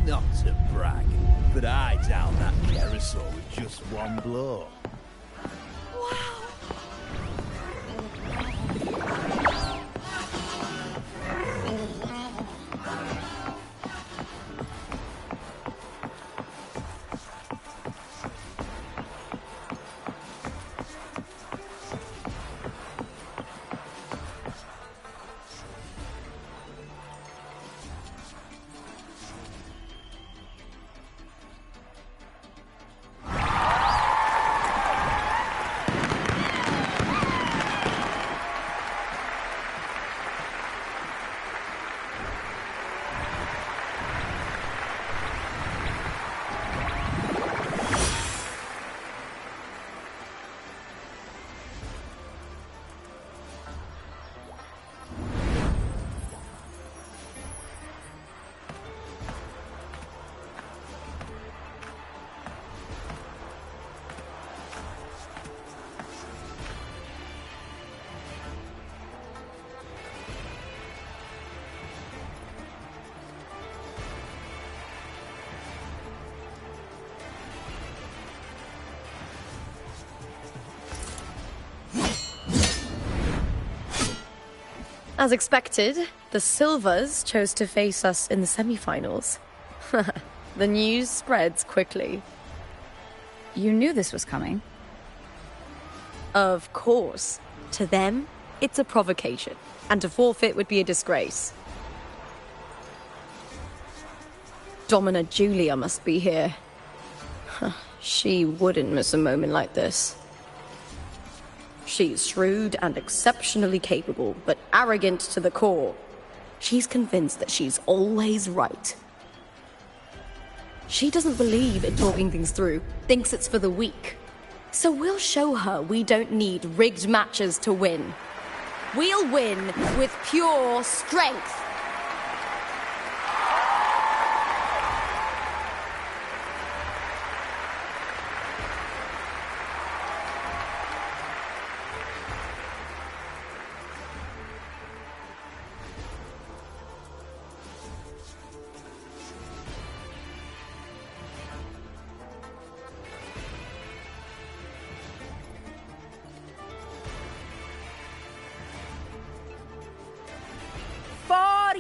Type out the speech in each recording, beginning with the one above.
Not to brag, but I downed that carousel with just one blow. As expected, the Silvers chose to face us in the semi-finals. The news spreads quickly. You knew this was coming. Of course. To them, it's a provocation, and to forfeit would be a disgrace. Domina Julia must be here. She wouldn't miss a moment like this. She's shrewd and exceptionally capable, but arrogant to the core. She's convinced that she's always right. She doesn't believe in talking things through, thinks it's for the weak. So we'll show her we don't need rigged matches to win. We'll win with pure strength.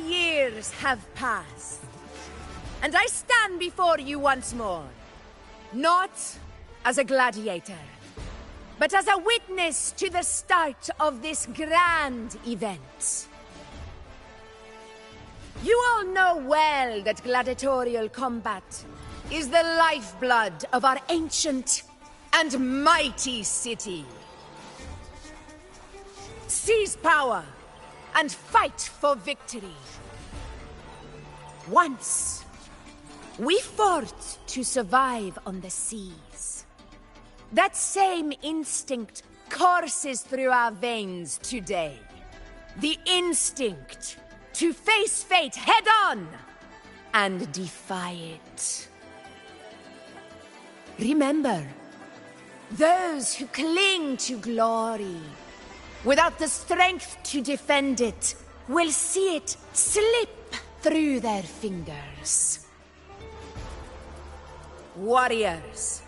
Years have passed, and I stand before you once more, not as a gladiator, but as a witness to the start of this grand event. You all know well that gladiatorial combat is the lifeblood of our ancient and mighty city. Seize power and fight for victory. Once, we fought to survive on the seas. That same instinct courses through our veins today. The instinct to face fate head-on and defy it. Remember, those who cling to glory without the strength to defend it will see it slip through their fingers. Warriors,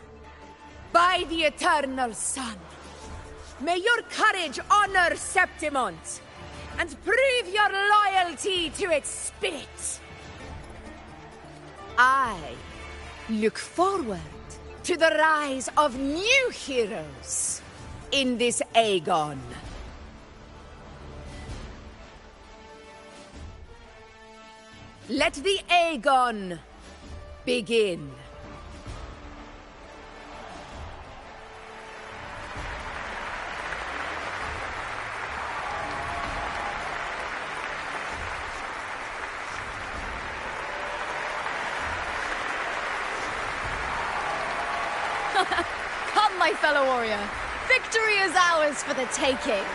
by the eternal sun, may your courage honor Septimont and prove your loyalty to its spirit. I look forward to the rise of new heroes in this Aegon. Let the Aegon begin. Come, my fellow warrior. Victory is ours for the taking.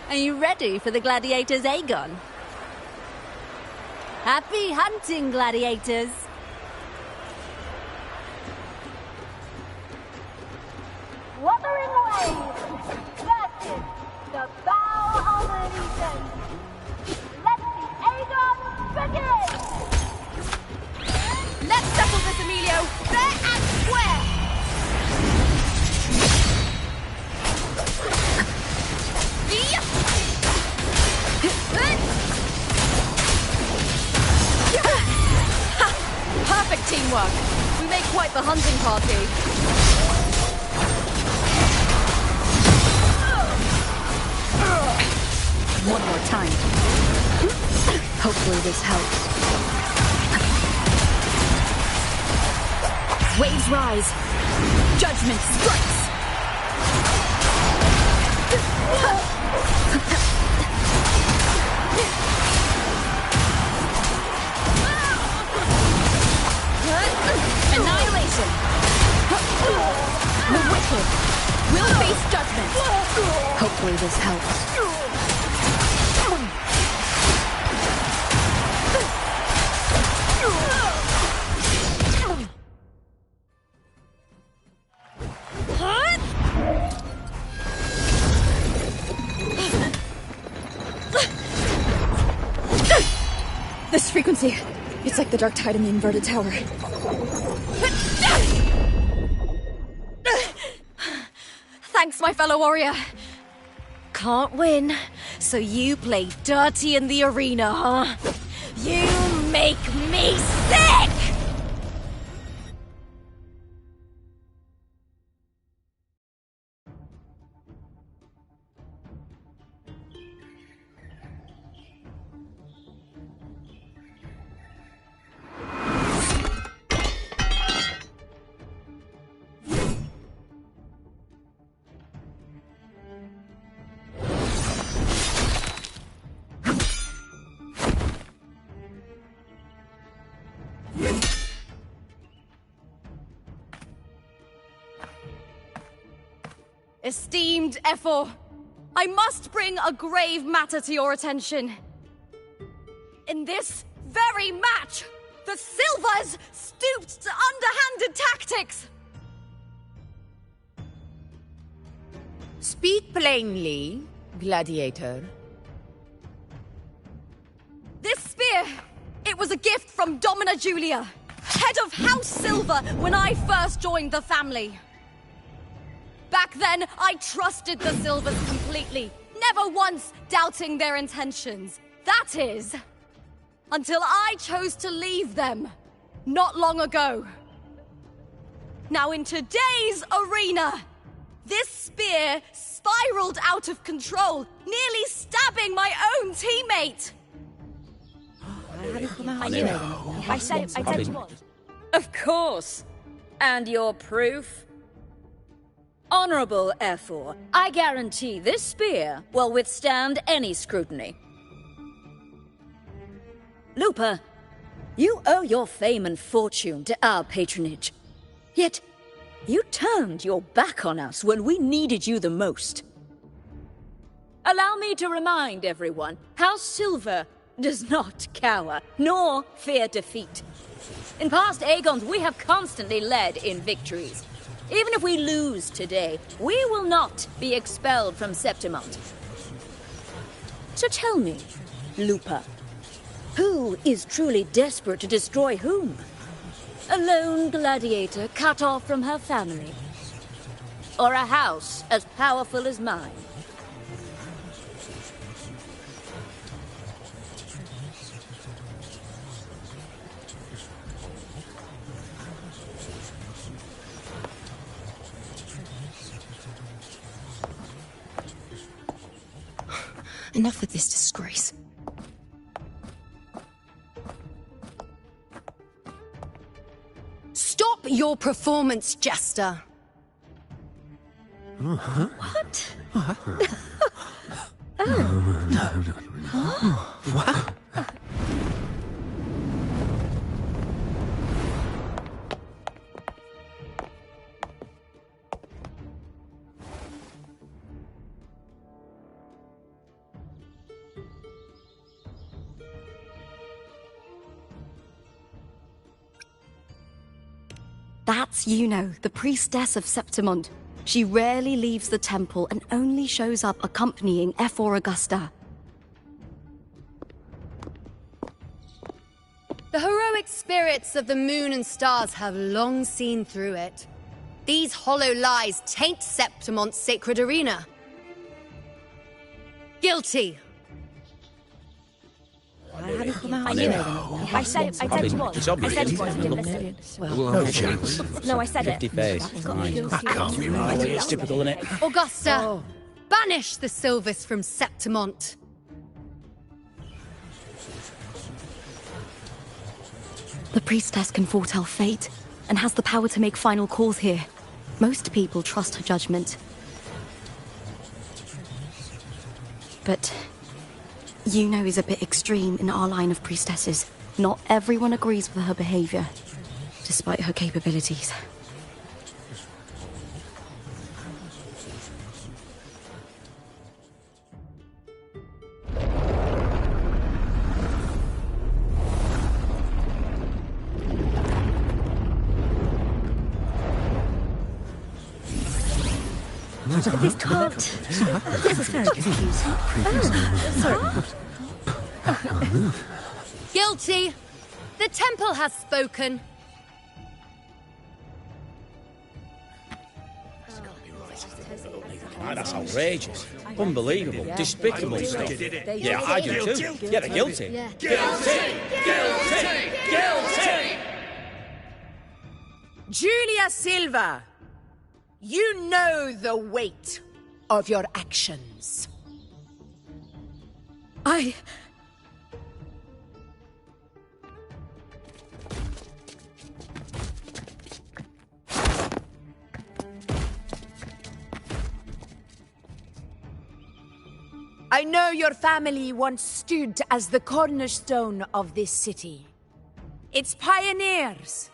Are you ready for the gladiators, Aegon? Happy hunting, gladiators! Wuthering Waves versus the Bow of the Legion. Let the Aegon begin! Let's settle this, Emilio, fair and square! Perfect teamwork. We make quite the hunting party. One more time. Hopefully this helps. Waves rise. Judgment strikes. Annihilation! The wicked will face judgment! Hopefully this helps. This frequency, it's like the dark tide in the inverted tower. Thanks, my fellow warrior. Can't win, so you play dirty in the arena, huh? You make me sick! Esteemed Ephor, I must bring a grave matter to your attention. In this very match, the Silvers stooped to underhanded tactics. Speak plainly, gladiator. This spear, it was a gift from Domina Julia, head of House Silver, when I first joined the family. Back then, I trusted the Silvers completely, never once doubting their intentions. That is, until I chose to leave them, not long ago. Now in today's arena, this spear spiraled out of control, nearly stabbing my own teammate. I said it was. Of course. And your proof? Honorable Ephor, I guarantee this spear will withstand any scrutiny. Lupa, you owe your fame and fortune to our patronage. Yet, you turned your back on us when we needed you the most. Allow me to remind everyone, House Silver does not cower, nor fear defeat. In past Aegons, we have constantly led in victories. Even if we lose today, we will not be expelled from Septimont. So tell me, Lupa, who is truly desperate to destroy whom? A lone gladiator cut off from her family? Or a house as powerful as mine? Enough with this disgrace. Stop your performance, Jester. What? What? That's Yuno, the priestess of Septimond. She rarely leaves the temple and only shows up accompanying Ephor Augusta. The heroic spirits of the moon and stars have long seen through it. These hollow lies taint Septimont's sacred arena. Guilty. I knew it. I said it was. It's obvious. I said it was. You didn't listen. No chance. No, I said it. 50 face. That can't be right. It's typical, isn't it? Augusta, banish the Silvus from Septimont. The priestess can foretell fate and has the power to make final calls here. Most people trust her judgment. But Yuno is a bit extreme in our line of priestesses. Not everyone agrees with her behavior, despite her capabilities. This can't necessarily excuse. Sorry. Guilty. The temple has spoken. That's outrageous. Unbelievable. Despicable stuff. Yeah, I do too. Yeah, they're guilty. Guilty! Guilty! Guilty! Julia Silva, you know the weight of your actions. I know your family once stood as the cornerstone of this city. Its pioneers,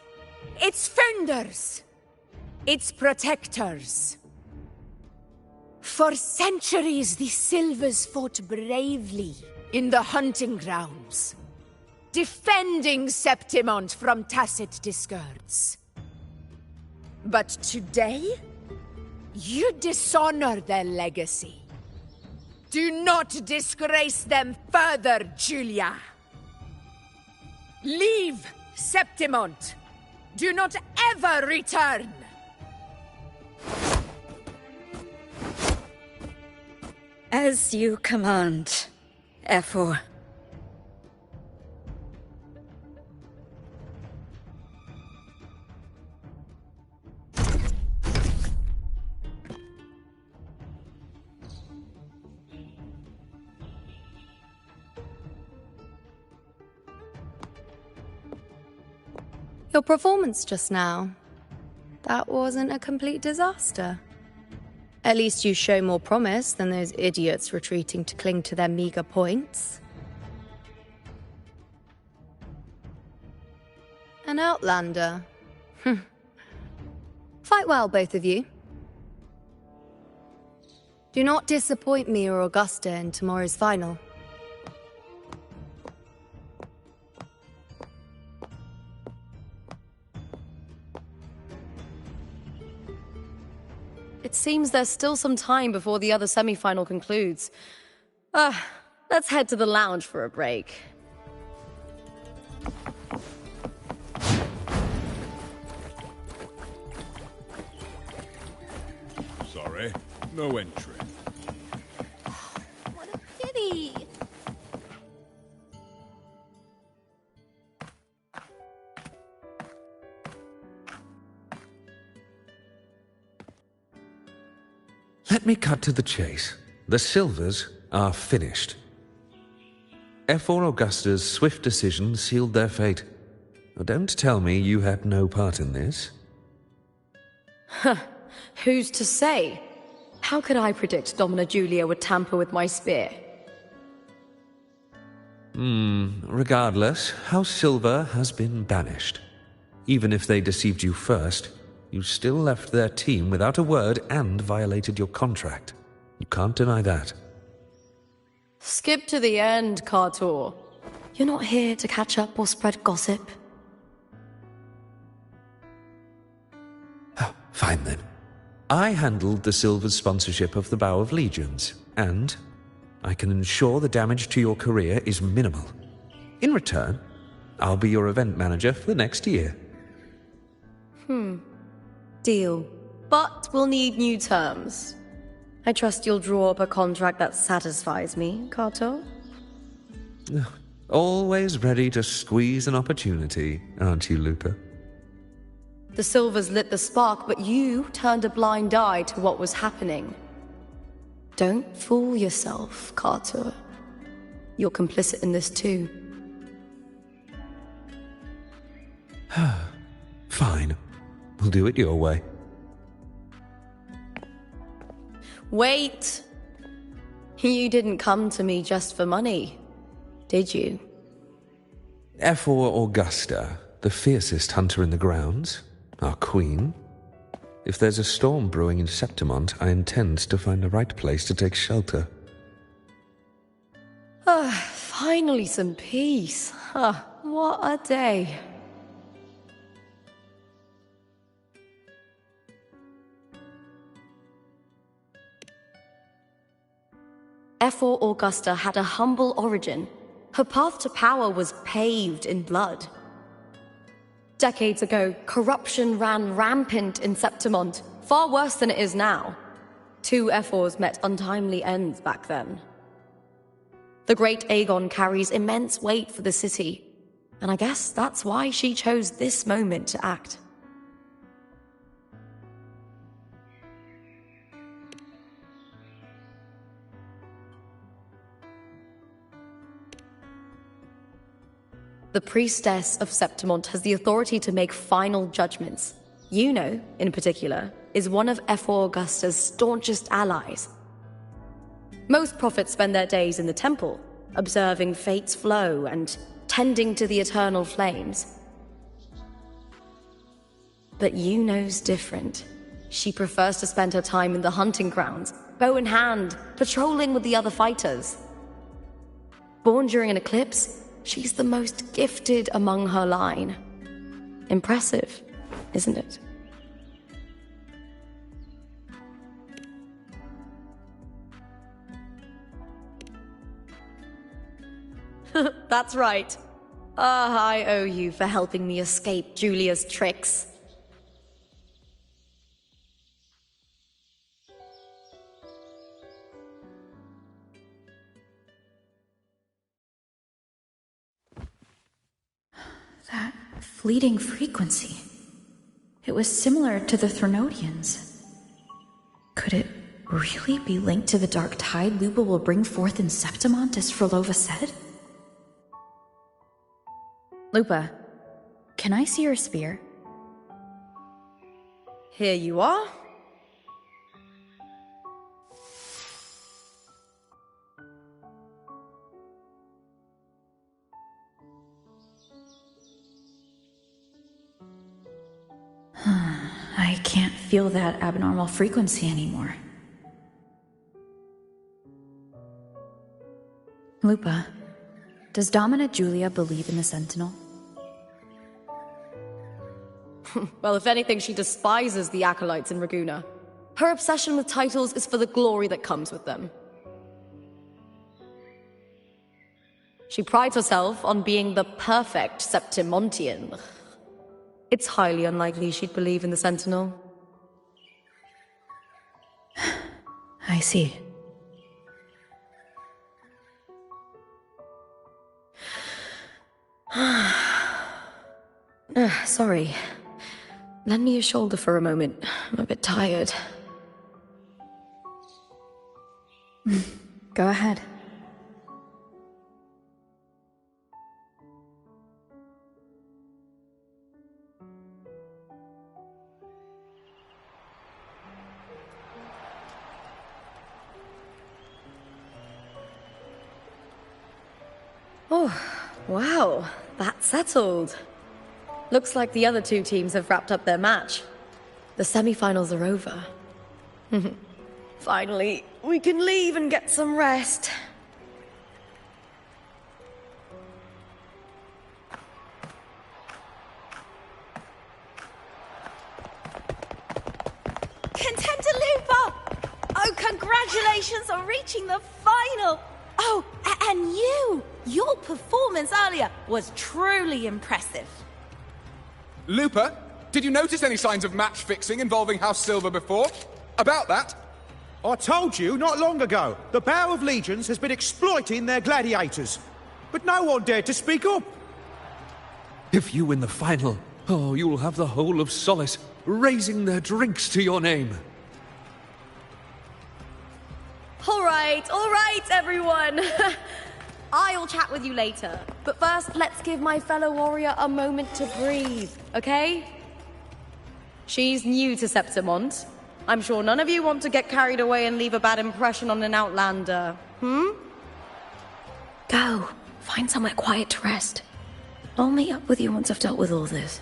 its founders, its protectors. For centuries, the Silvers fought bravely in the hunting grounds, defending Septimont from tacit discords. But today, you dishonor their legacy. Do not disgrace them further, Julia. Leave Septimont. Do not ever return. As you command, Ephor. Your performance just now. That wasn't a complete disaster. At least you show more promise than those idiots retreating to cling to their meager points. An outlander. Fight well, both of you. Do not disappoint me or Augusta in tomorrow's final. It seems there's still some time before the other semi-final concludes. Let's head to the lounge for a break. Sorry, no entry. What a pity! Let me cut to the chase. The Silvers are finished. Ephor Augusta's swift decision sealed their fate. Now, don't tell me you had no part in this. Who's to say? How could I predict Domina Julia would tamper with my spear? Regardless, House Silver has been banished. Even if they deceived you first, you still left their team without a word and violated your contract. You can't deny that. Skip to the end, Kartor. You're not here to catch up or spread gossip. Fine then. I handled the Silver's sponsorship of the Bow of Legions, and I can ensure the damage to your career is minimal. In return, I'll be your event manager for the next year. Deal. But we'll need new terms. I trust you'll draw up a contract that satisfies me, Kartor? Always ready to squeeze an opportunity, aren't you, Lupa? The Silvers lit the spark, but you turned a blind eye to what was happening. Don't fool yourself, Kartor. You're complicit in this too. Fine. We'll do it your way. Wait! You didn't come to me just for money, did you? Ephor Augusta, the fiercest hunter in the grounds, our queen. If there's a storm brewing in Septimont, I intend to find the right place to take shelter. Finally some peace. What a day. Ephor Augusta had a humble origin. Her path to power was paved in blood. Decades ago, corruption ran rampant in Septimont, far worse than it is now. 2 Ephors met untimely ends back then. The great Aegon carries immense weight for the city, and I guess that's why she chose this moment to act. The priestess of Septimont has the authority to make final judgments. Yuno, in particular, is one of Ephor Augusta's staunchest allies. Most prophets spend their days in the temple, observing fate's flow and tending to the eternal flames. But Yuno's different. She prefers to spend her time in the hunting grounds, bow in hand, patrolling with the other fighters. Born during an eclipse, she's the most gifted among her line. Impressive, isn't it? That's right. I owe you for helping me escape Julia's tricks. That fleeting frequency. It was similar to the Threnodians. Could it really be linked to the dark tide Lupa will bring forth in Septimont, as Frolova said? Lupa, can I see your spear? Here you are. I can't feel that abnormal frequency anymore. Lupa, does Domina Julia believe in the Sentinel? Well, if anything, she despises the acolytes in Raguna. Her obsession with titles is for the glory that comes with them. She prides herself on being the perfect Septimontian. It's highly unlikely she'd believe in the Sentinel. I see. Sorry. Lend me your shoulder for a moment. I'm a bit tired. Go ahead. Oh, wow. That's settled. Looks like the other two teams have wrapped up their match. The semi-finals are over. Finally, we can leave and get some rest. Contender Lupa! Oh, congratulations on reaching the final! Oh, and you! Your performance earlier was truly impressive. Lupa, did you notice any signs of match fixing involving House Silver before? About that? I told you not long ago, the Bow of Legions has been exploiting their gladiators. But no one dared to speak up. If you win the final, oh, you'll have the whole of Solace raising their drinks to your name. All right, everyone. I'll chat with you later. But first, let's give my fellow warrior a moment to breathe, okay? She's new to Septimont. I'm sure none of you want to get carried away and leave a bad impression on an outlander, Go. Find somewhere quiet to rest. I'll meet up with you once I've dealt with all this.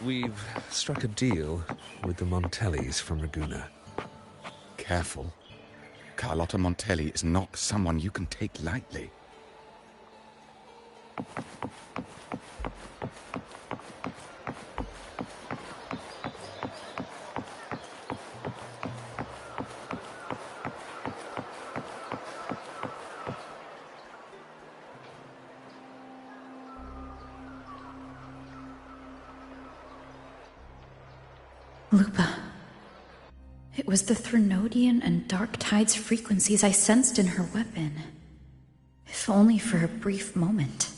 We've struck a deal with the Montellis from Raguna. Careful. Carlotta Montelli is not someone you can take lightly. Lupa. It was the Threnodian and Dark Tide's frequencies I sensed in her weapon. If only for a brief moment.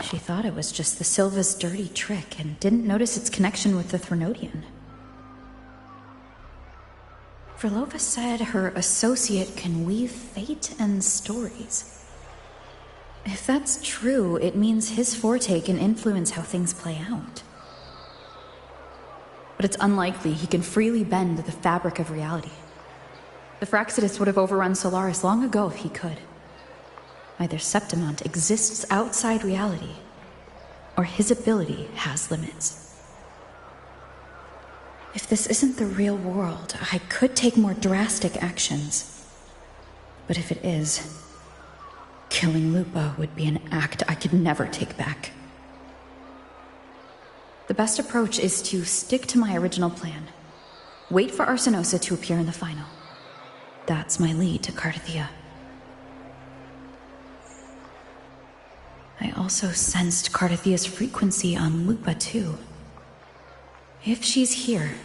She thought it was just the Silva's dirty trick and didn't notice its connection with the Threnodian. Verlova said her associate can weave fate and stories. If that's true, it means his forte can influence how things play out. But it's unlikely he can freely bend the fabric of reality. The Fraxidus would have overrun Solaris long ago if he could. Either Septimont exists outside reality, or his ability has limits. If this isn't the real world, I could take more drastic actions. But if it is, killing Lupa would be an act I could never take back. The best approach is to stick to my original plan. Wait for Arsenosa to appear in the final. That's my lead to Cardathia. I also sensed Cardathia's frequency on Lupa, too. If she's here,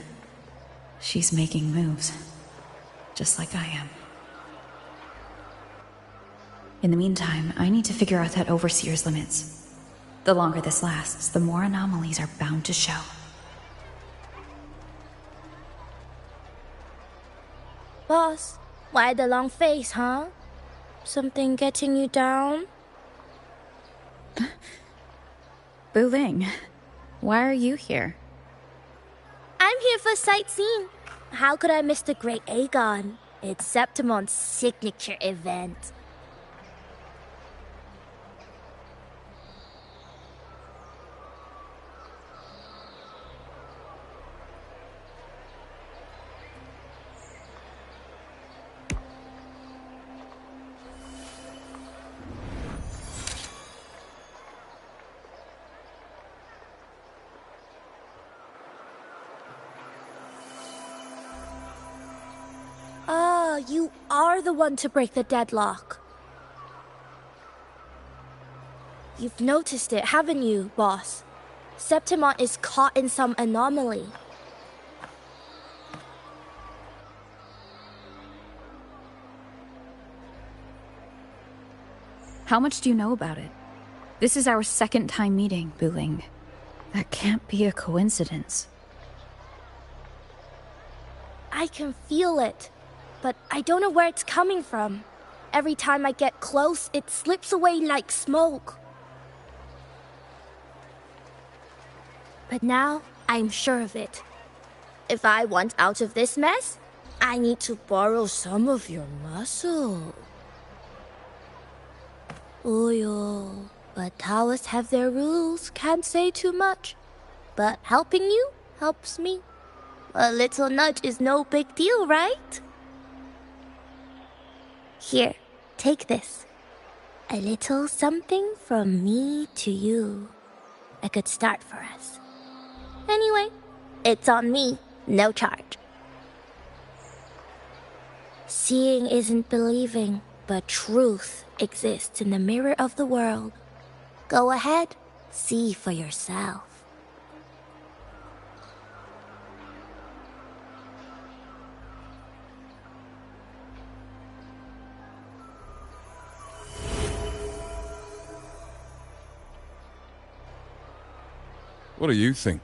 she's making moves. Just like I am. In the meantime, I need to figure out that Overseer's limits. The longer this lasts, the more anomalies are bound to show. Boss, why the long face, huh? Something getting you down? Buling, why are you here? I'm here for sightseeing. How could I miss the Great Aegon? It's Septimont's signature event. you are the one to break the deadlock. You've noticed it, haven't you, boss? Septimon is caught in some anomaly. How much do you know about it? This is our second time meeting, Buling. That can't be a coincidence. I can feel it, but I don't know where it's coming from. Every time I get close, it slips away like smoke. But now, I'm sure of it. If I want out of this mess, I need to borrow some of your muscle. Oil. But Taoists have their rules, can't say too much. But helping you helps me. A little nudge is no big deal, right? Here, take this. A little something from me to you. A good start for us. Anyway, it's on me, no charge. Seeing isn't believing, but truth exists in the mirror of the world. Go ahead, see for yourself. What do you think?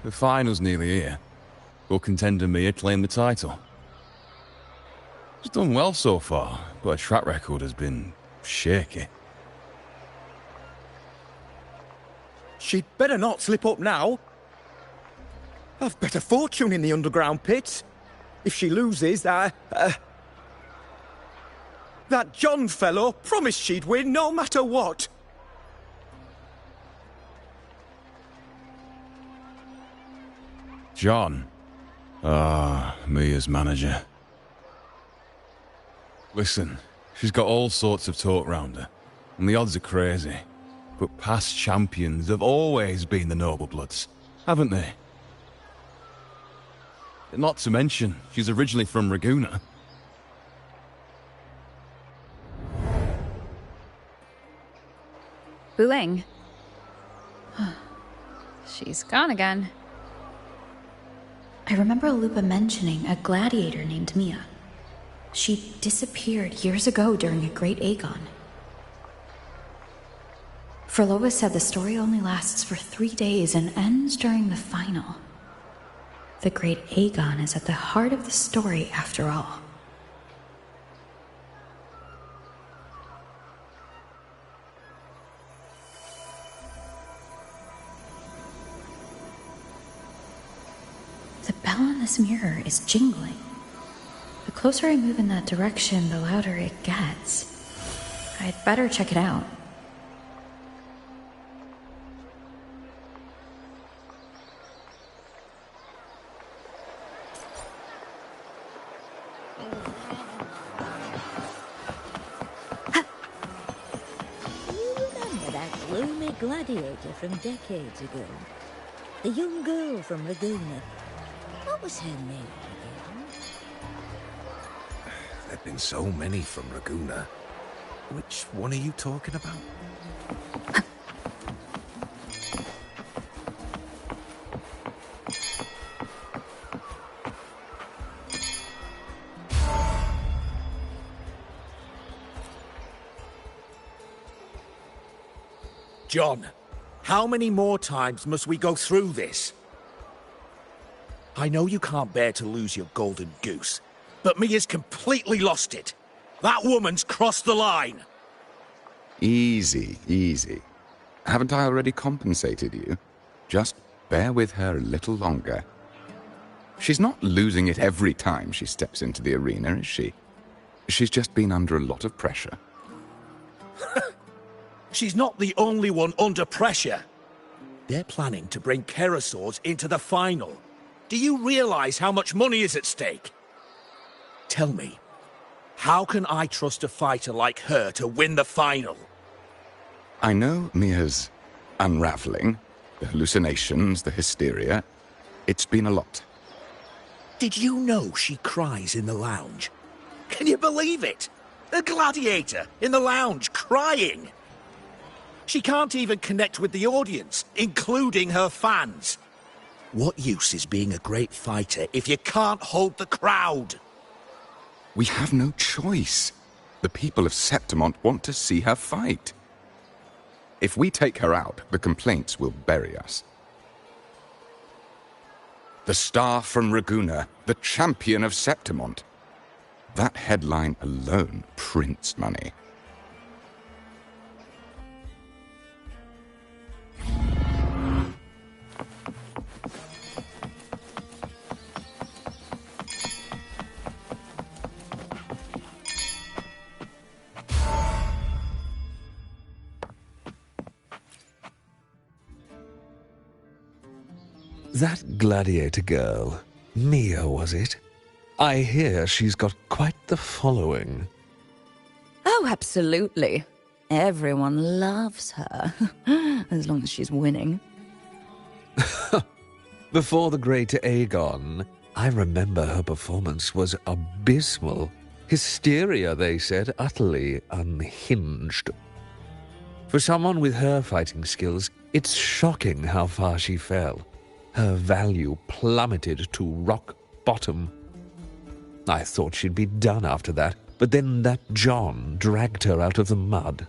The final's nearly here. Will contender Mia claim the title? She's done well so far, but her track record has been shaky. She'd better not slip up now. I've better fortune in the underground pits. If she loses, that John fellow promised she'd win no matter what. John. Mia's manager. Listen, she's got all sorts of talk round her, and the odds are crazy. But past champions have always been the noble bloods, haven't they? Not to mention, she's originally from Raguna. Buling. She's gone again. I remember Lupa mentioning a gladiator named Mia. She disappeared years ago during a Great Aegon. Frolova said the story only lasts for 3 days and ends during the final. The Great Aegon is at the heart of the story, after all. The bell on this mirror is jingling. The closer I move in that direction, the louder it gets. I'd better check it out. Gladiator from decades ago. The young girl from Laguna. What was her name again? There've been so many from Raguna. Which one are you talking about? John, how many more times must we go through this? I know you can't bear to lose your golden goose, but Mia's completely lost it. That woman's crossed the line. Easy, easy. Haven't I already compensated you? Just bear with her a little longer. She's not losing it every time she steps into the arena, is she? She's just been under a lot of pressure. She's not the only one under pressure. They're planning to bring Kerasaurs into the final. Do you realize how much money is at stake? Tell me, how can I trust a fighter like her to win the final? I know Mia's unraveling, the hallucinations, the hysteria. It's been a lot. Did you know she cries in the lounge? Can you believe it? A gladiator in the lounge, crying. She can't even connect with the audience, including her fans. What use is being a great fighter if you can't hold the crowd? We have no choice. The people of Septimont want to see her fight. If we take her out, the complaints will bury us. The star from Raguna, the champion of Septimont. That headline alone prints money. That gladiator girl, Mia, was it? I hear she's got quite the following. Oh, absolutely. Everyone loves her, as long as she's winning. Before the great Aegon, I remember her performance was abysmal. Hysteria, they said, utterly unhinged. For someone with her fighting skills, it's shocking how far she fell. Her value plummeted to rock bottom. I thought she'd be done after that, but then that John dragged her out of the mud.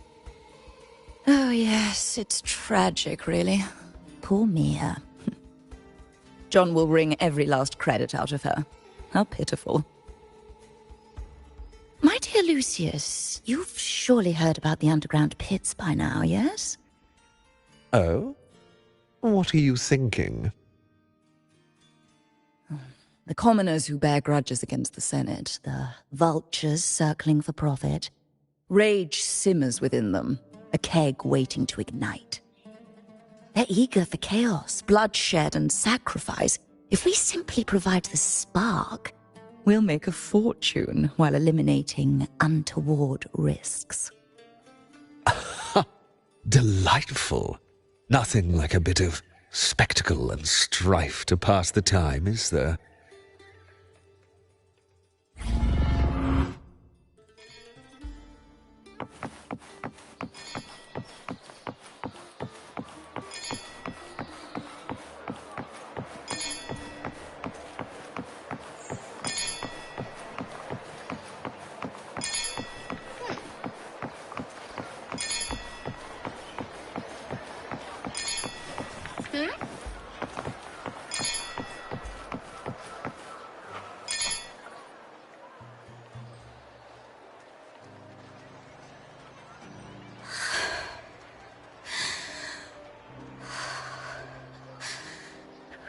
Oh, yes, it's tragic, really. Poor Mia. John will wring every last credit out of her. How pitiful. My dear Lucius, you've surely heard about the underground pits by now, yes? Oh? What are you thinking? The commoners who bear grudges against the Senate, the vultures circling for profit. Rage simmers within them, a keg waiting to ignite. They're eager for chaos, bloodshed, and sacrifice. If we simply provide the spark, we'll make a fortune while eliminating untoward risks. Delightful. Nothing like a bit of spectacle and strife to pass the time, is there?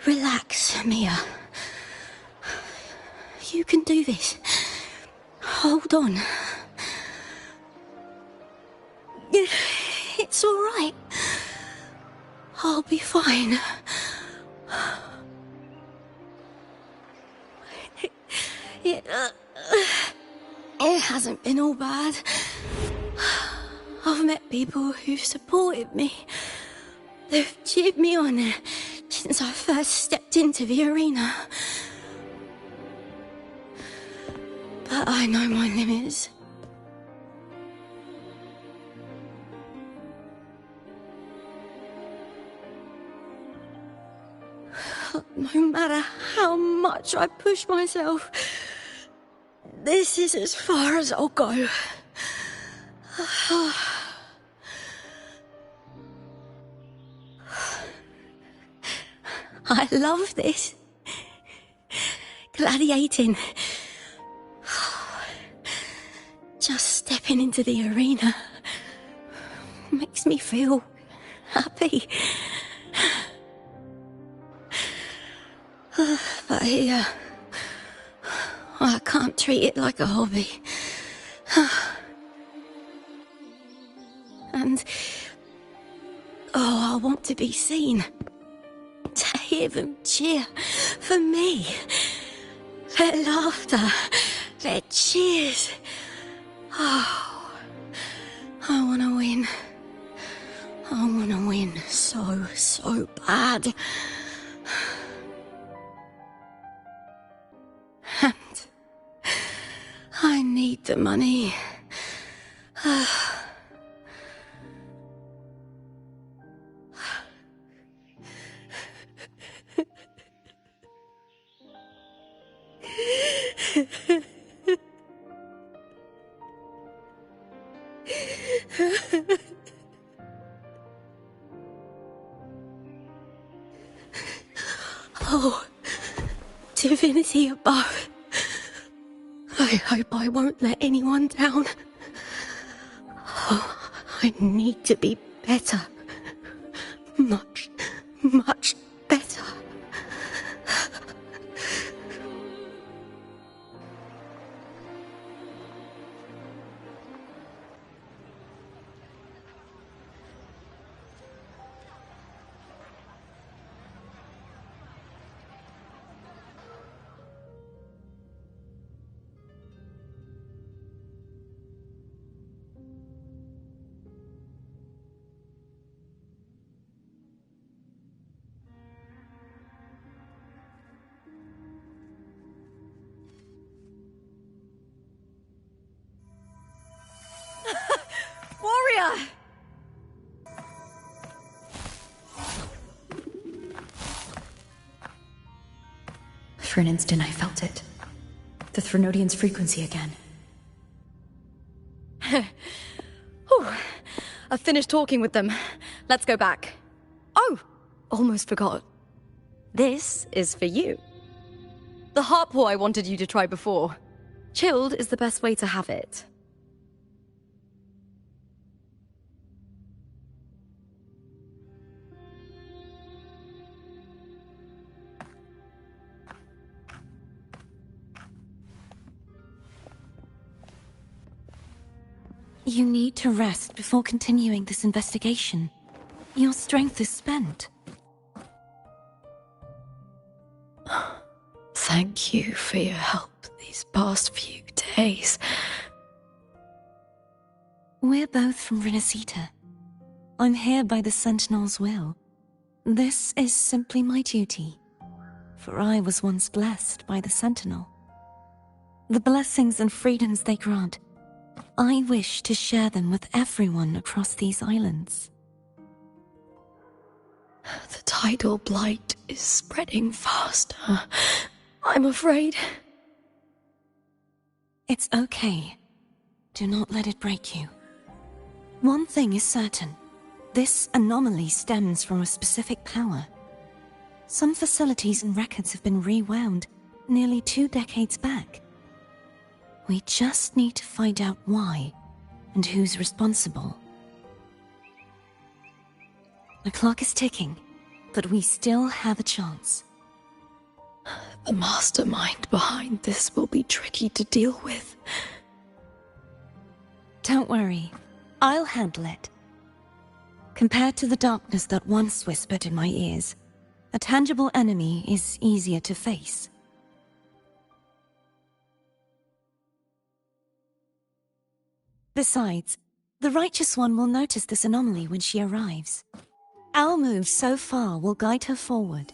Relax, Mia. You can do this. Hold on. It's all right. I'll be fine. It hasn't been all bad. I've met people who've supported me. They've cheered me on since I first stepped into the arena. But I know my limits. No matter how much I push myself, this is as far as I'll go. I love this. Gladiating. Just stepping into the arena makes me feel happy. But here, I can't treat it like a hobby. And, I want to be seen. To hear them cheer for me. Their laughter, their cheers. Oh, I want to win. I want to win so bad. And I need need the money. Oh, divinity above. I hope I won't let anyone down. Oh, I need to be better. Much, much better. Warrior! For an instant, I felt it. The Threnodian's frequency again. Whew. I've finished talking with them. Let's go back. Oh, almost forgot. This is for you. The heart pour I wanted you to try before. Chilled is the best way to have it. You need to rest before continuing this investigation. Your strength is spent. Thank you for your help these past few days. We're both from Renacita. I'm here by the Sentinel's will. This is simply my duty, for I was once blessed by the Sentinel. The blessings and freedoms they grant, I wish to share them with everyone across these islands. The tidal blight is spreading faster. I'm afraid. It's okay. Do not let it break you. One thing is certain. This anomaly stems from a specific power. Some facilities and records have been rewound nearly 2 decades back. We just need to find out why and who's responsible. The clock is ticking, but we still have a chance. The mastermind behind this will be tricky to deal with. Don't worry, I'll handle it. Compared to the darkness that once whispered in my ears, a tangible enemy is easier to face. Besides, the Righteous One will notice this anomaly when she arrives. Our moves so far will guide her forward.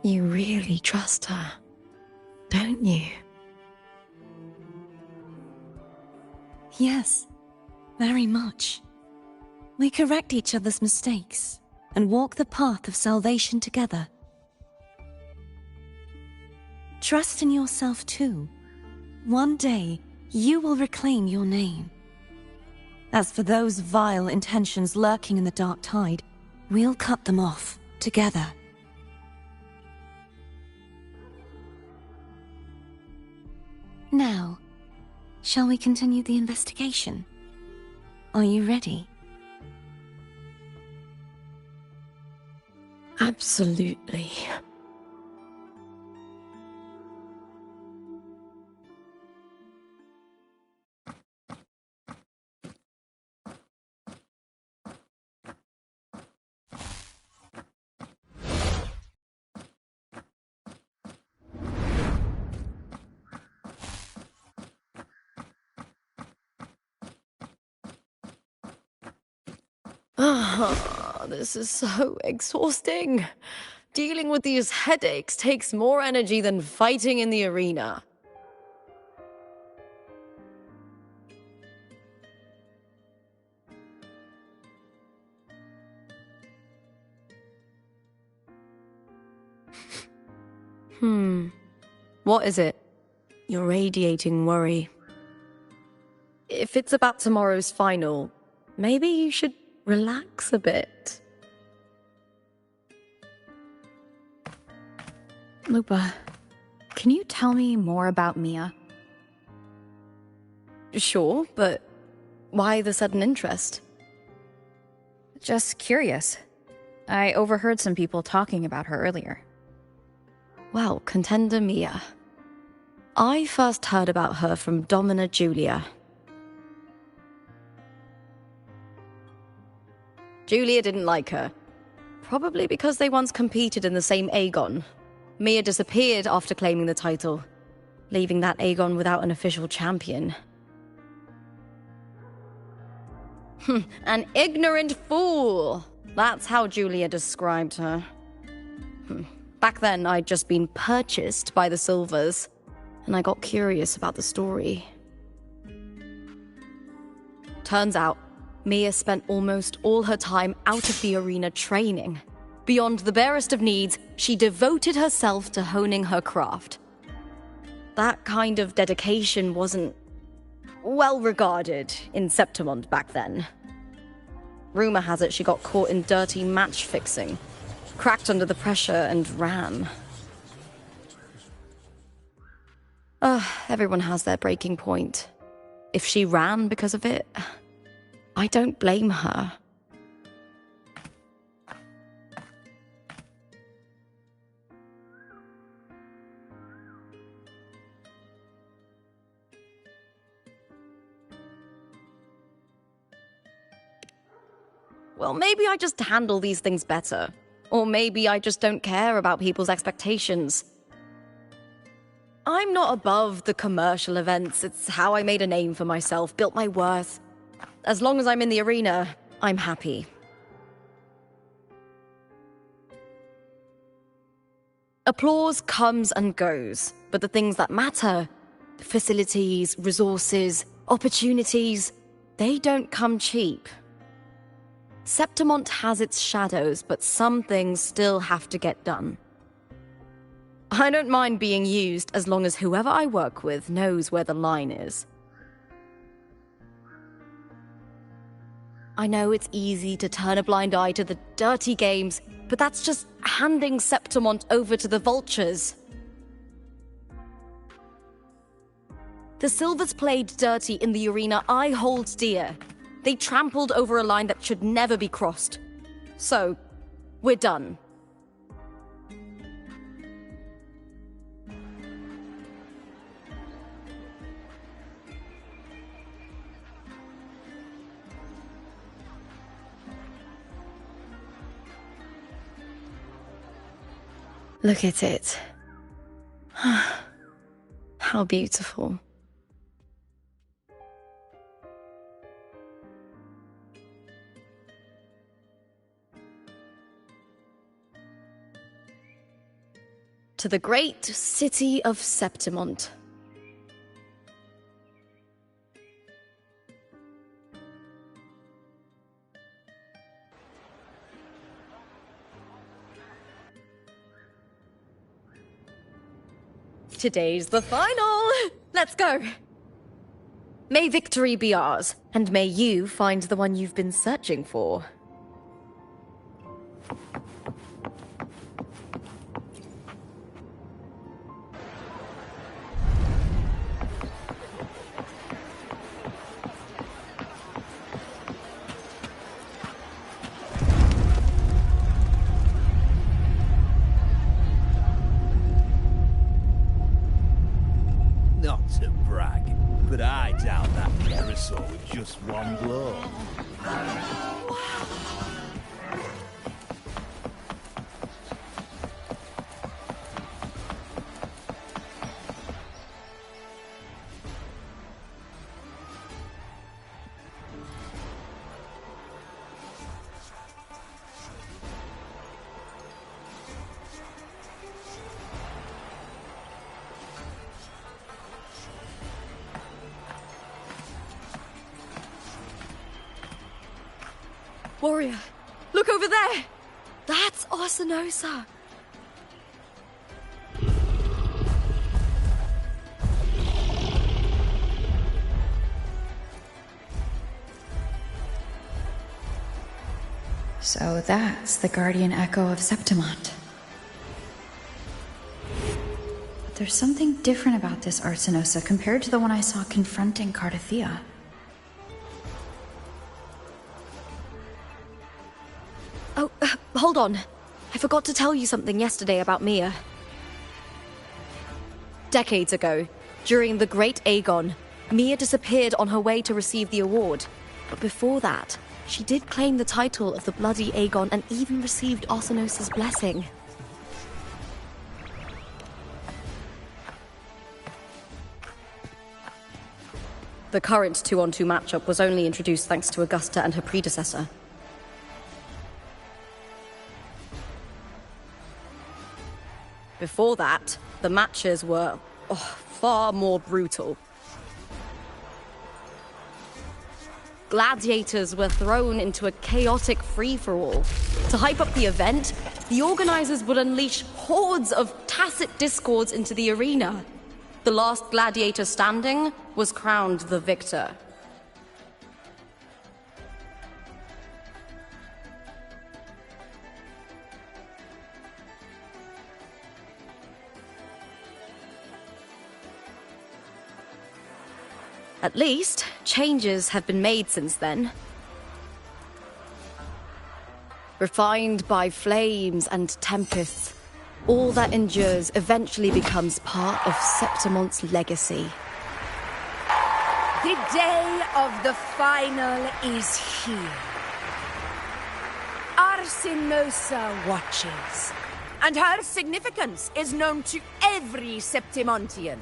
You really trust her, don't you? Yes, very much. We correct each other's mistakes and walk the path of salvation together. Trust in yourself too. One day, you will reclaim your name. As for those vile intentions lurking in the dark tide, we'll cut them off together. Now, shall we continue the investigation? Are you ready? Absolutely. This is so exhausting. Dealing with these headaches takes more energy than fighting in the arena. What is it? You're radiating worry. If it's about tomorrow's final, maybe you should relax a bit. Lupa, can you tell me more about Mia? Sure, but why the sudden interest? Just curious. I overheard some people talking about her earlier. Well, contender Mia. I first heard about her from Domina Julia. Julia didn't like her. Probably because they once competed in the same Aegon. Mia disappeared after claiming the title, leaving that Aegon without an official champion. An ignorant fool! That's how Julia described her. Back then, I'd just been purchased by the Silvers, and I got curious about the story. Turns out, Mia spent almost all her time out of the arena training. Beyond the barest of needs, she devoted herself to honing her craft. That kind of dedication wasn't well regarded in Septimont back then. Rumor has it she got caught in dirty match fixing, cracked under the pressure and ran. Everyone has their breaking point. If she ran because of it, I don't blame her. Well, maybe I just handle these things better. Or maybe I just don't care about people's expectations. I'm not above the commercial events. It's how I made a name for myself, built my worth. As long as I'm in the arena, I'm happy. Applause comes and goes, but the things that matter, facilities, resources, opportunities, they don't come cheap. Septimont has its shadows, but some things still have to get done. I don't mind being used as long as whoever I work with knows where the line is. I know it's easy to turn a blind eye to the dirty games, but that's just handing Septimont over to the vultures. The Silvers played dirty in the arena I hold dear. They trampled over a line that should never be crossed. So, we're done. Look at it. How beautiful. To the great city of Septimont. Today's the final! Let's go! May victory be ours, and may you find the one you've been searching for. Not to brag, but I downed that carousel with just one blow. Warrior, look over there! That's Arsinosa! So that's the guardian echo of Septimont. But there's something different about this Arsinosa compared to the one I saw confronting Cardathea. Oh, hold on. I forgot to tell you something yesterday about Mia. Decades ago, during the Great Aegon, Mia disappeared on her way to receive the award. But before that, she did claim the title of the Bloody Aegon and even received Arsinosa's blessing. The current 2-on-2 matchup was only introduced thanks to Augusta and her predecessor. Before that, the matches were far more brutal. Gladiators were thrown into a chaotic free-for-all. To hype up the event, the organizers would unleash hordes of tacit discords into the arena. The last gladiator standing was crowned the victor. At least, changes have been made since then. Refined by flames and tempests, all that endures eventually becomes part of Septimont's legacy. The day of the final is here. Arsinosa watches, and her significance is known to every Septimontian.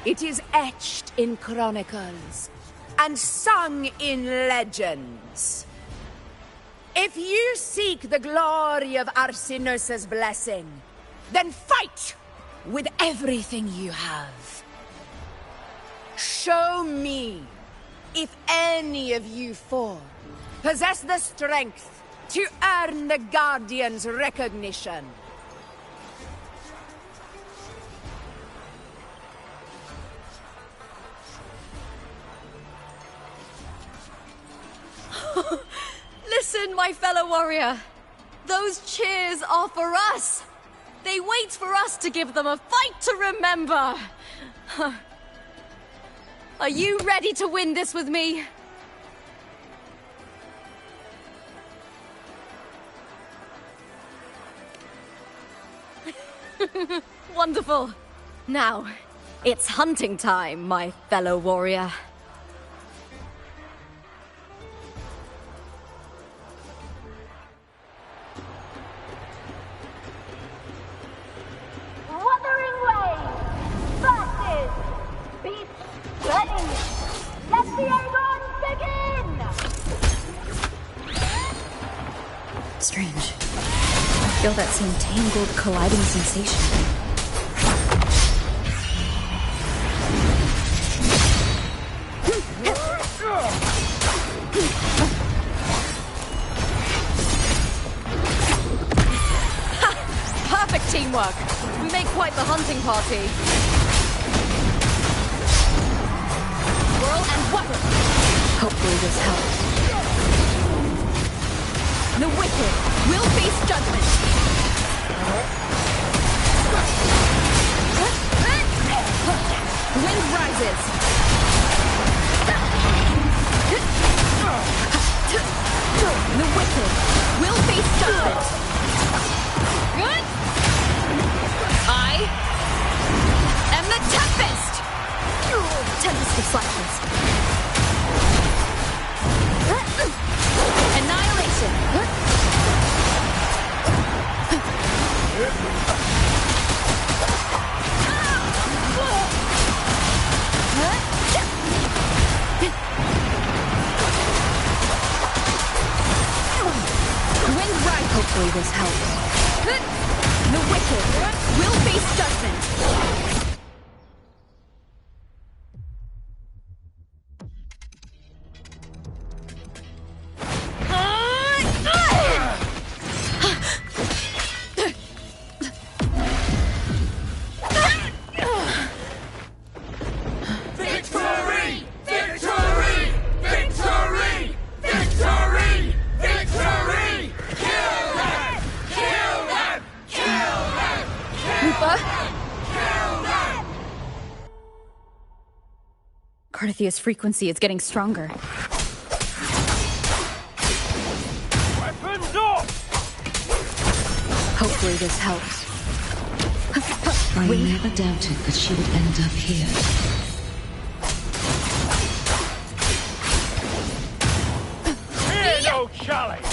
It is etched in chronicles and sung in legends. If you seek the glory of Arsinosa's blessing, then fight with everything you have. Show me if any of you four possess the strength to earn the Guardian's recognition. Listen, my fellow warrior. Those cheers are for us. They wait for us to give them a fight to remember. Are you ready to win this with me? Wonderful. Now, it's hunting time, my fellow warrior. Wuthering Waves-Part beats ready. Let the Aegon begin! Strange. I feel that same tangled, colliding sensation. Perfect teamwork. We make quite the hunting party. Whirl and weapon. Hopefully this helps. The wicked will face judgment. Wind rises. The wicked will face judgment. I am the Tempest! Tempest of Slashes. Annihilation. Wind right. Hopefully this helps. The wicked will face judgment. Carthia's frequency is getting stronger. Weapons up! Hopefully this helps. I never doubted that she would end up here. Here, no challenge!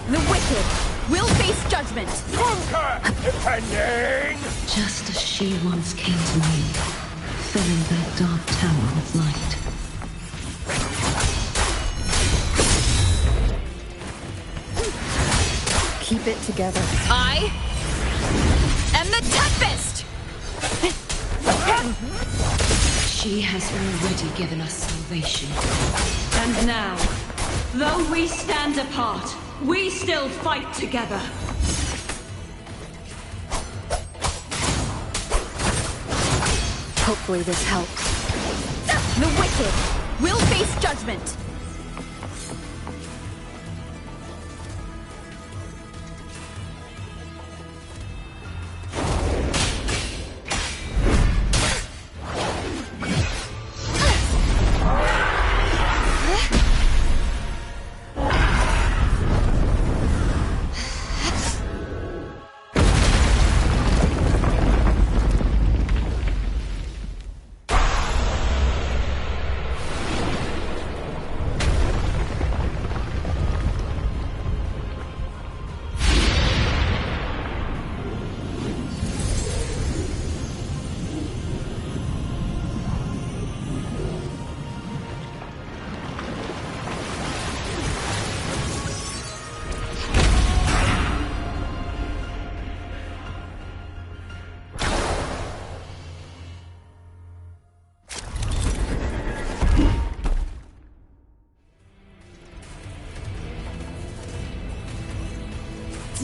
The wicked will face judgment. Conquer, defending! Just as she once came to me, filling that dark tower with light. Keep it together. I am the Tempest! She has already given us salvation. And now, though we stand apart, we still fight together. Hopefully this helps. The wicked will face judgment.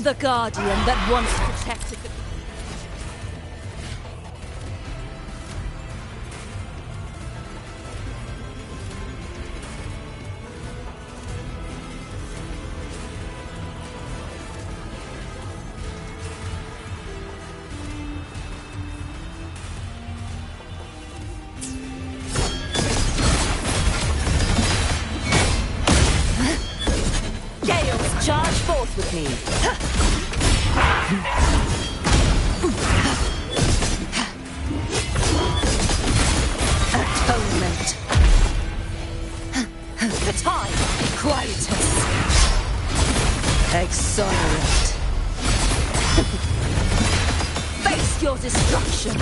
The guardian that once protected the... Gales, charge forth with me. Atonement. The time. Quietus. Exonerate. Face your destruction.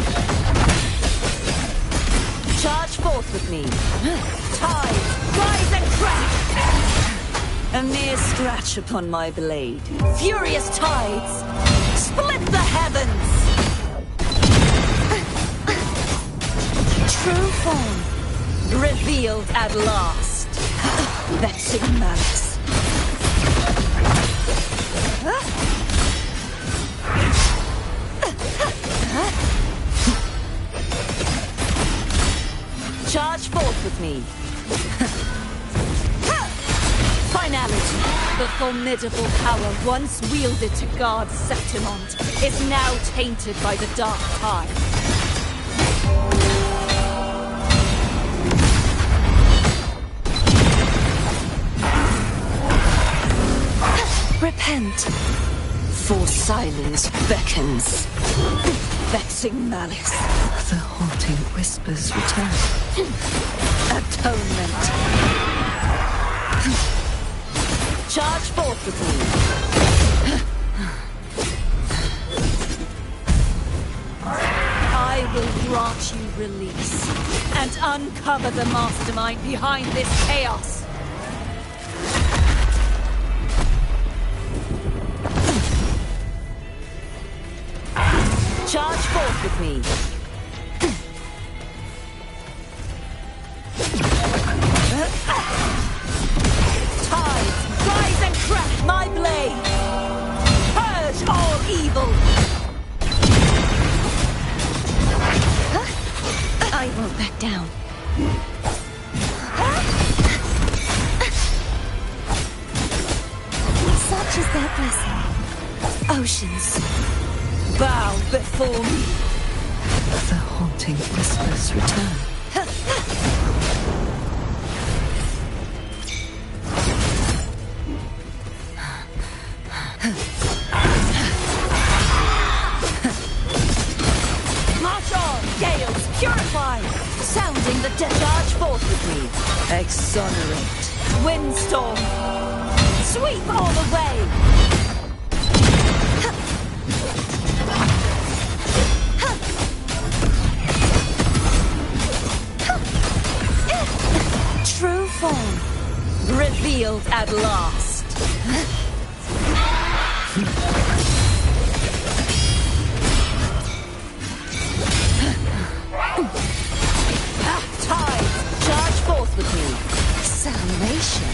Charge forth with me. Tide, rise and crash. A mere scratch upon my blade. Furious tides, split the heavens! True form, revealed at last. Vexing malice. Charge forth with me. Finality. The formidable power once wielded to guard Septimont is now tainted by the dark tide. Repent, for silence beckons. Vexing malice. The haunting whispers return. Atonement. Charge forth with me. I will grant you release and uncover the mastermind behind this chaos. Charge forth with me. Tides, rise and crack my blade. Purge all evil. I won't back down. Such is their blessing. Oceans, bow before me. awaiting Whisper's return. March on, Gales, purify! Sounding the discharge forth with me. Exonerate. Windstorm. Sweep all the way! True form. Revealed at last. Tide, charge forth with me. Salvation.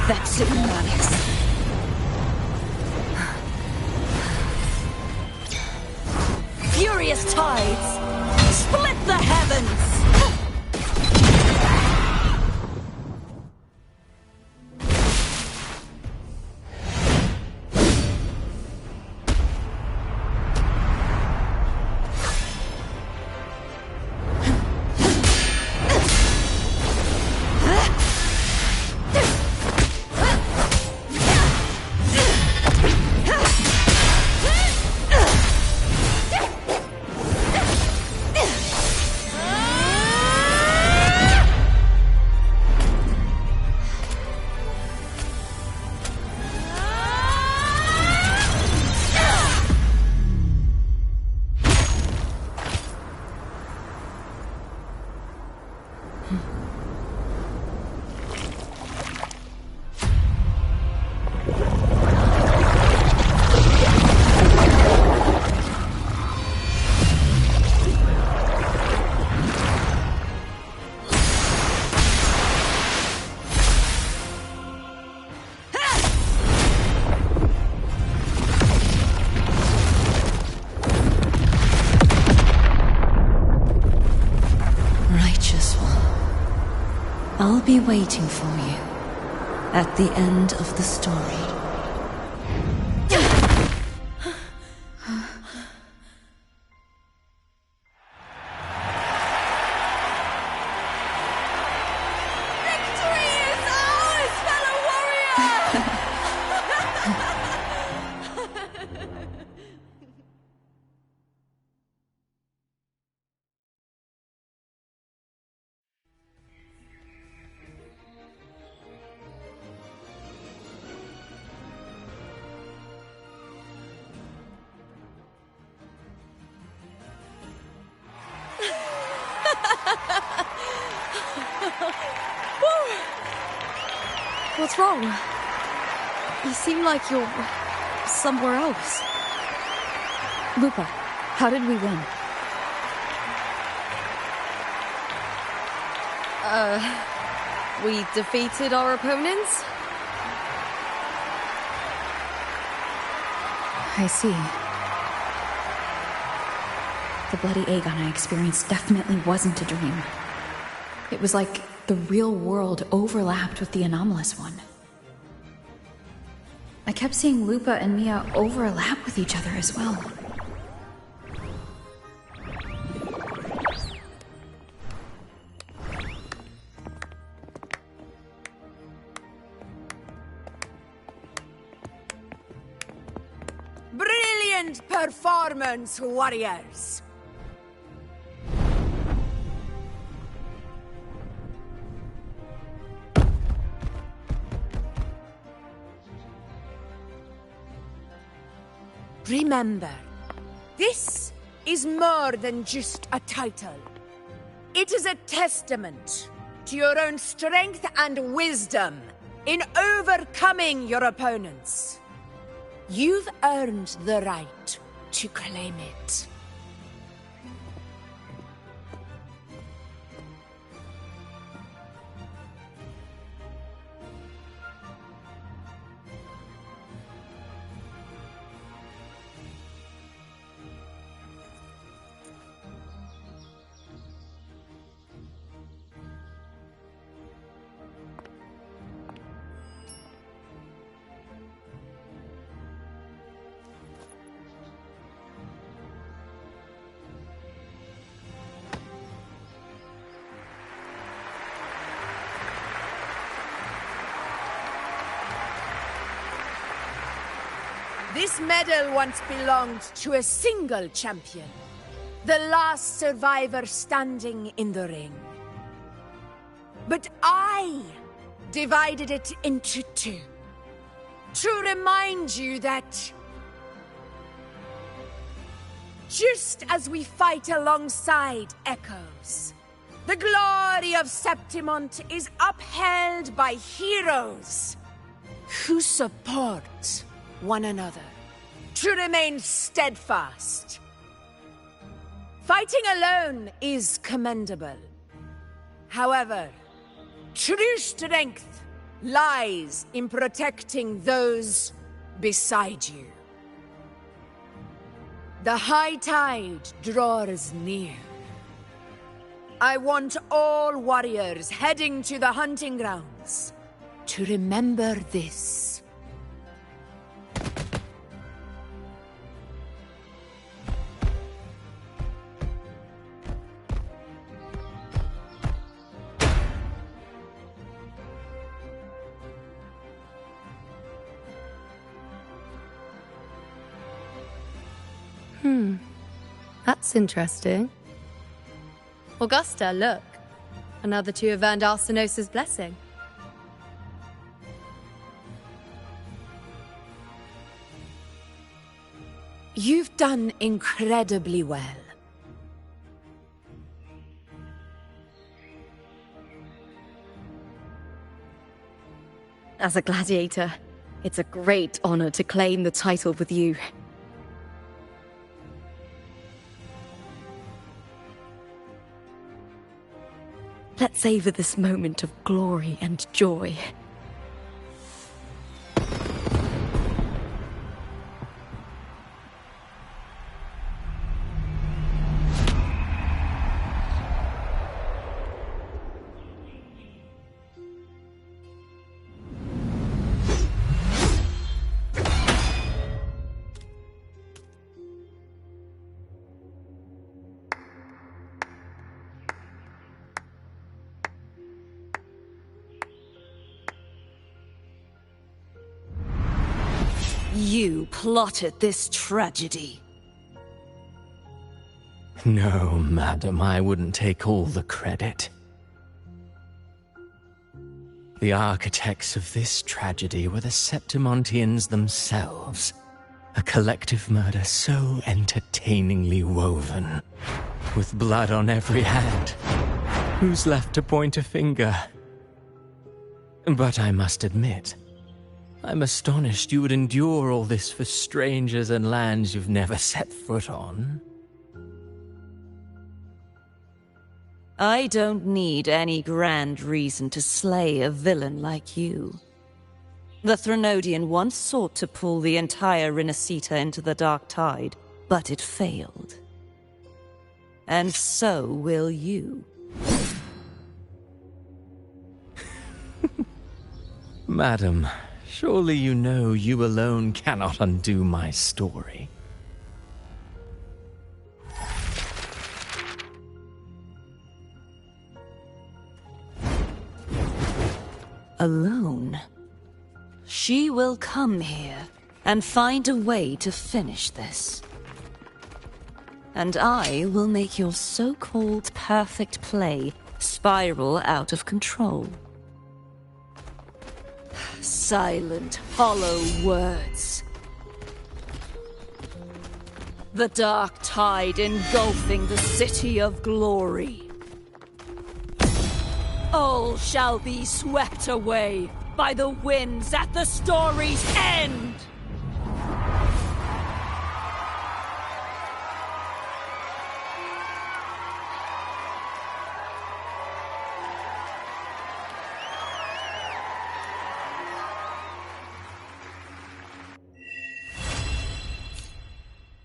Vexed malice. Furious tides, split the heavens. I'll be waiting for you at the end of the story. What's wrong? You seem like you're somewhere else. Lupa, how did we win? We defeated our opponents? I see. The bloody Aegon I experienced definitely wasn't a dream. It was like the real world overlapped with the anomalous one. I kept seeing Lupa and Mia overlap with each other as well. Brilliant performance, warriors! Remember, this is more than just a title. It is a testament to your own strength and wisdom in overcoming your opponents. You've earned the right to claim it. medal once belonged to a single champion, the last survivor standing in the ring. But I divided it into two, to remind you that just as we fight alongside echoes, the glory of Septimont is upheld by heroes who support one another, to remain steadfast. Fighting alone is commendable. However, true strength lies in protecting those beside you. The high tide draws near. I want all warriors heading to the hunting grounds to remember this. That's interesting. Augusta, look. Another two have earned Arsenosa's blessing. You've done incredibly well. As a gladiator, it's a great honor to claim the title with you. Let's savor this moment of glory and joy. You plotted this tragedy. No, madam, I wouldn't take all the credit. The architects of this tragedy were the Septimontians themselves. A collective murder so entertainingly woven. With blood on every hand. Who's left to point a finger? But I must admit, I'm astonished you would endure all this for strangers and lands you've never set foot on. I don't need any grand reason to slay a villain like you. The Threnodian once sought to pull the entire Rinascita into the Dark Tide, but it failed. And so will you. Madam, surely you know you alone cannot undo my story. Alone? She will come here and find a way to finish this. And I will make your so-called perfect play spiral out of control. Silent, hollow words. The dark tide engulfing the city of glory. All shall be swept away by the winds at the story's end!